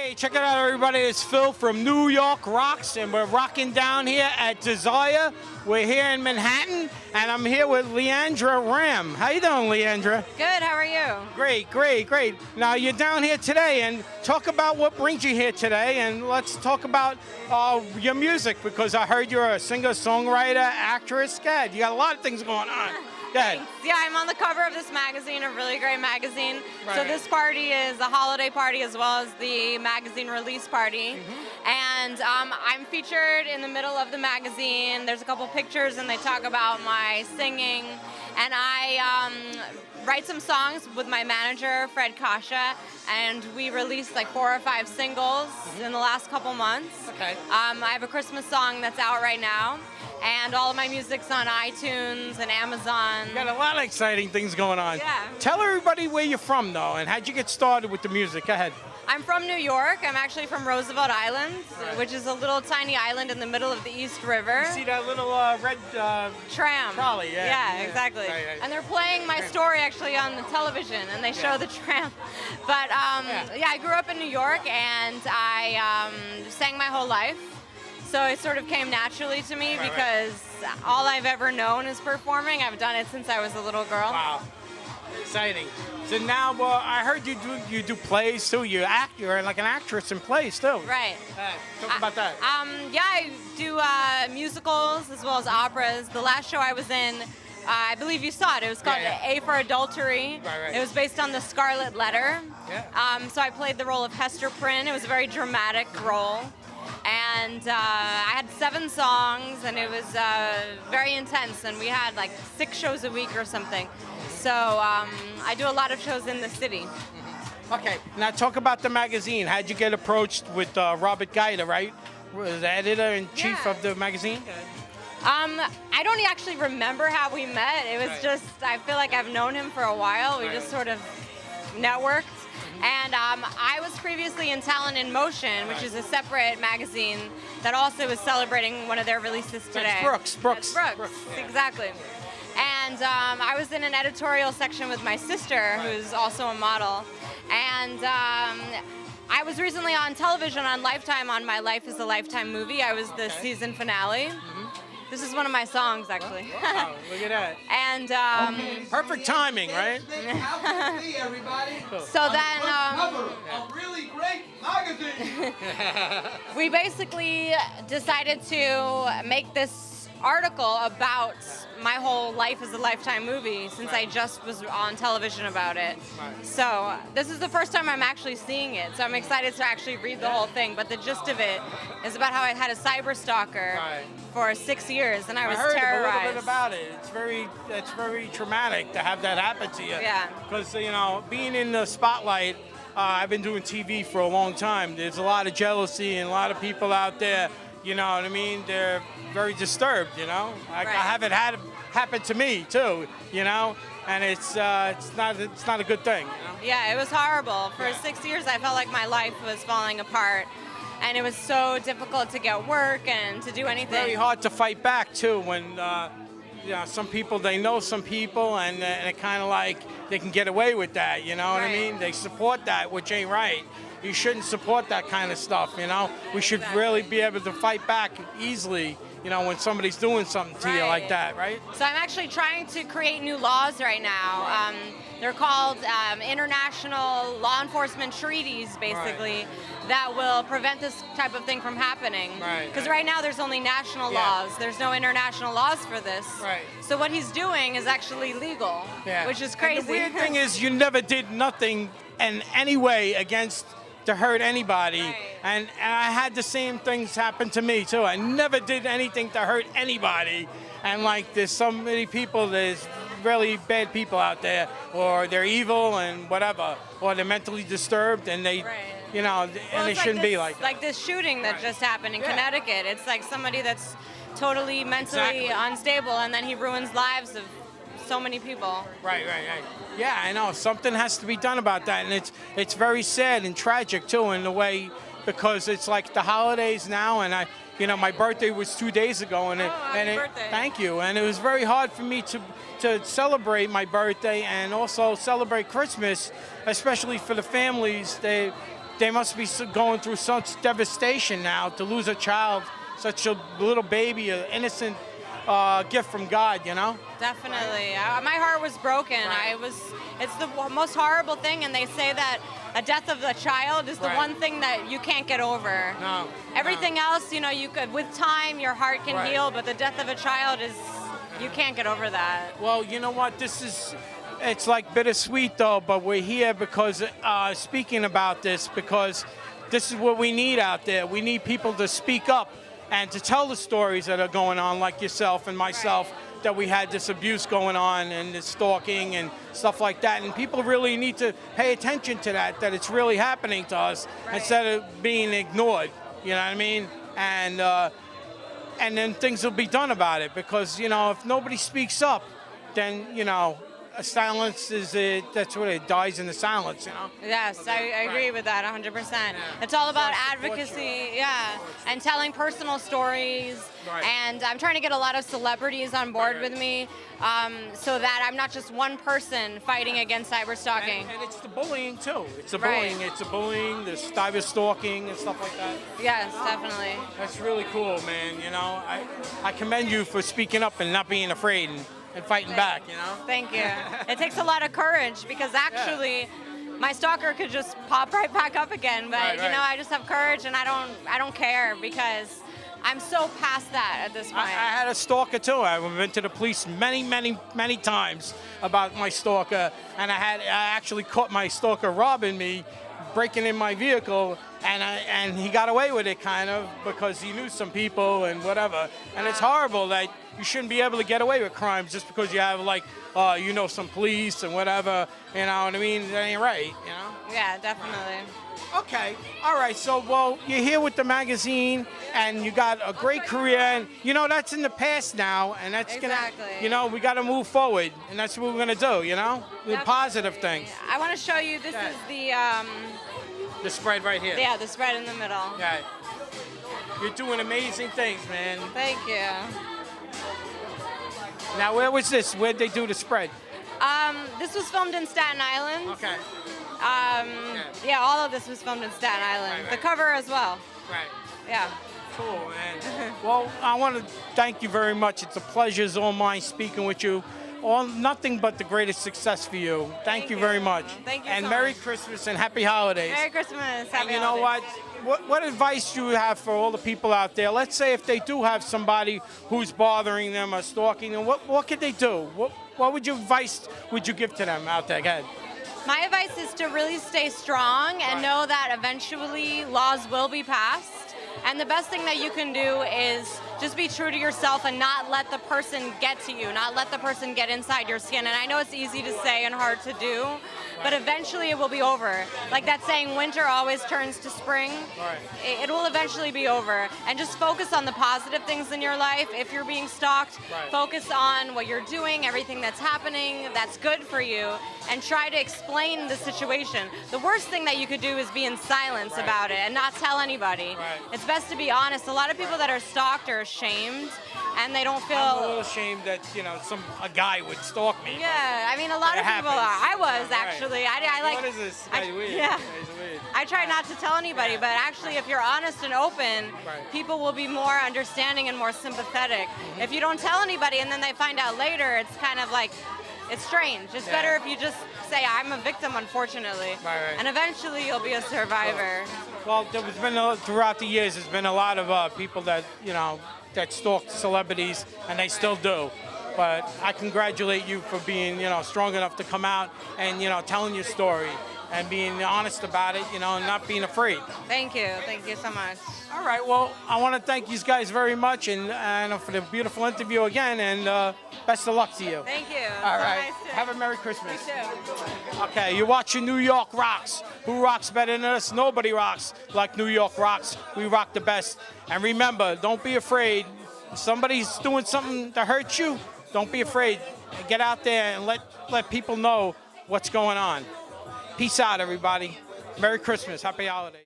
Hey, check it out, everybody. It's Phil from New York Rocks, and we're rocking down here at Desire. We're here in Manhattan, and I'm here with Leandra Ramm. How you doing, Leandra? Good, how are you? Great, great, great. Now, you're down here today, and talk about what brings you here today, and let's talk about your music, because I heard you're a singer, songwriter, actress. God, you got a lot of things going on. Thanks. Yeah, I'm on the cover of this magazine, a really great magazine. Right. So this party is a holiday party as well as the magazine release party. And I'm featured in the middle of the magazine. There's a couple pictures and they talk about my singing. And I write some songs with my manager, Fred Kasha, and we released like 4 or 5 singles in the last couple months. Okay. I have a Christmas song that's out right now. And all of my music's on iTunes and Amazon. You got a lot of exciting things going on. Yeah. Tell everybody where you're from, though, and how'd you get started with the music? Go ahead. I'm from New York. I'm actually from Roosevelt Island, which is a little tiny island in the middle of the East River. You see that little red Tram. trolley? Yeah, exactly. Right. And they're playing my story actually on the television, and they show the tram. But yeah, I grew up in New York, and I sang my whole life. So it sort of came naturally to me because all I've ever known is performing. I've done it since I was a little girl. Wow, exciting. So now, I heard you do plays too. You act. You're like an actress in plays too. Right. Talk about that. Yeah, I do musicals as well as operas. The last show I was in, I believe you saw it. It was called A for Adultery. Right. It was based on the Scarlet Letter. Yeah. So I played the role of Hester Prynne. It was a very dramatic role. And I had 7 songs, and it was very intense, and we had like 6 shows a week or something. So I do a lot of shows in the city. Okay, now talk about the magazine. How'd you get approached with Robert Guida, right? Was the editor-in-chief of the magazine? I don't actually remember how we met. It was just, I feel like I've known him for a while. We just sort of networked. And I was previously in Talent in Motion, which is a separate magazine that also is celebrating one of their releases today. That's Brooks. That's Brooks, exactly. And I was in an editorial section with my sister, who's also a model. And I was recently on television on Lifetime on My Life is a Lifetime movie. I was the season finale. This is one of my songs, actually. Wow, look at that. And perfect timing, right? So then cover of really great magazine. we basically decided to make this article about my whole life as a Lifetime movie, since I just was on television about it. So this is the first time I'm actually seeing it, so I'm excited to actually read the whole thing. But the gist of it is about how I had a cyber stalker for 6 years, and I was terrorized. A little bit about it. It's very traumatic to have that happen to you. Yeah. Because being in the spotlight, I've been doing TV for a long time. There's a lot of jealousy and a lot of people out there. You know what I mean? They're very disturbed. I have it had happen to me too. And it's not a good thing. Yeah, it was horrible. For 6 years, I felt like my life was falling apart. And it was so difficult to get work and to do anything. It's very hard to fight back too when some people, they know some people, and it kind of like they can get away with that. You know what I mean? They support that, which ain't right. You shouldn't support that kind of stuff. We should really be able to fight back easily. When somebody's doing something to you like that, right? So I'm actually trying to create new laws right now. They're called international law enforcement treaties, basically, that will prevent this type of thing from happening. Because right now there's only national laws. There's no international laws for this. So what he's doing is actually legal, which is crazy. And the weird thing is you never did nothing in any way to hurt anybody. And I had the same things happen to me too. I never did anything to hurt anybody. And there's so many people, there's really bad people out there, or they're evil and whatever, or they're mentally disturbed, and they, and it shouldn't be like that. Like this shooting that just happened in Connecticut. It's like somebody that's totally mentally unstable, and then he ruins lives of so many people. Right. Yeah, I know. Something has to be done about that, and it's very sad and tragic too in a way, because it's like the holidays now, and my birthday was 2 days ago, and happy birthday. Thank you. And it was very hard for me to celebrate my birthday and also celebrate Christmas, especially for the families. they must be going through such devastation now to lose a child, such a little baby, an innocent gift from God, you know? Definitely. My heart was broken. Right. It's the most horrible thing, and they say that a death of a child is the one thing that you can't get over. No. Everything else, you know, you could, with time, your heart can heal, but the death of a child is, you can't get over that. Well, you know what? It's like bittersweet, though, but we're here because, speaking about this, because this is what we need out there. We need people to speak up and to tell the stories that are going on, like yourself and myself, that we had this abuse going on and this stalking and stuff like that. And people really need to pay attention to that it's really happening to us instead of being ignored, you know what I mean? And then things will be done about it, because, you know, if nobody speaks up, then, you know, silence that's what it dies in the silence, you know? Yes, I agree with that 100%. It's all about advocacy, and telling personal stories. And I'm trying to get a lot of celebrities on board with me, so that I'm not just one person fighting against cyber stalking. And it's the bullying too. It's the bullying. It's the bullying, the cyber stalking and stuff like that. Yes, definitely. That's really cool, man. You know, I commend you for speaking up and not being afraid and fighting back, you know? Thank you. It takes a lot of courage, because actually my stalker could just pop right back up again, but you know, I just have courage, and I don't care, because I'm so past that at this point. I had a stalker too. I've been to the police many times about my stalker, and I actually caught my stalker robbing me, breaking in my vehicle, and he got away with it, kind of, because he knew some people and whatever. And it's horrible that you shouldn't be able to get away with crimes just because you have, like, you know, some police and whatever. You know what I mean? That ain't right, you know? Yeah, definitely. Okay, all right, so, well, you're here with the magazine, and you got a great career, and, you know, that's in the past now, and that's gonna, you know, we gotta move forward, and that's what we're gonna do, you know? The positive things. I want to show you, this is the spread right here. Yeah, the spread in the middle. Yeah. You're doing amazing things, man. Thank you. Now, where was this? Where'd they do the spread? This was filmed in Staten Island. Okay. Yeah, all of this was filmed in Staten Island. The cover as well. Right. Yeah. Cool, man. Well, I want to thank you very much. It's a pleasure, it's all mine, speaking with you. Nothing but the greatest success for you. Thank you very much. Thank you and so Merry much. Christmas and Happy Holidays. Merry Christmas. Happy And you know holidays. what advice do you have for all the people out there? Let's say if they do have somebody who's bothering them or stalking them, what could they do? What advice would you give to them out there? Go ahead. My advice is to really stay strong and know that eventually laws will be passed. And the best thing that you can do is just be true to yourself and not let the person get to you, not let the person get inside your skin. And I know it's easy to say and hard to do, but eventually it will be over. Like that saying, winter always turns to spring. It will eventually be over. And just focus on the positive things in your life. If you're being stalked, focus on what you're doing, everything that's happening, that's good for you, and try to explain the situation. The worst thing that you could do is be in silence about it and not tell anybody. It's best to be honest. A lot of people that are stalked are ashamed, and they don't feel. I'm a little ashamed that, you know, a guy would stalk me. Yeah, I mean, a lot of people are. I was actually. I like. What is this? Guy's weird. Yeah. Guy's weird. I try not to tell anybody, but actually, if you're honest and open, people will be more understanding and more sympathetic. If you don't tell anybody and then they find out later, it's kind of like. It's strange. It's better if you just say, I'm a victim, unfortunately. And eventually you'll be a survivor. Well, there's been, throughout the years, there's been a lot of people that, you know, that stalk celebrities, and they still do. But I congratulate you for being, you know, strong enough to come out and, you know, telling your story and being honest about it, you know, and not being afraid. Thank you. Thank you so much. All right. Well, I want to thank you guys very much and for the beautiful interview again, and best of luck to you. Thank you. All so right. Nice to... Have a Merry Christmas. You too. Okay, you're watching New York Rocks. Who rocks better than us? Nobody rocks like New York Rocks. We rock the best. And remember, don't be afraid. If somebody's doing something to hurt you, don't be afraid. Get out there and let people know what's going on. Peace out, everybody. Merry Christmas. Happy holidays.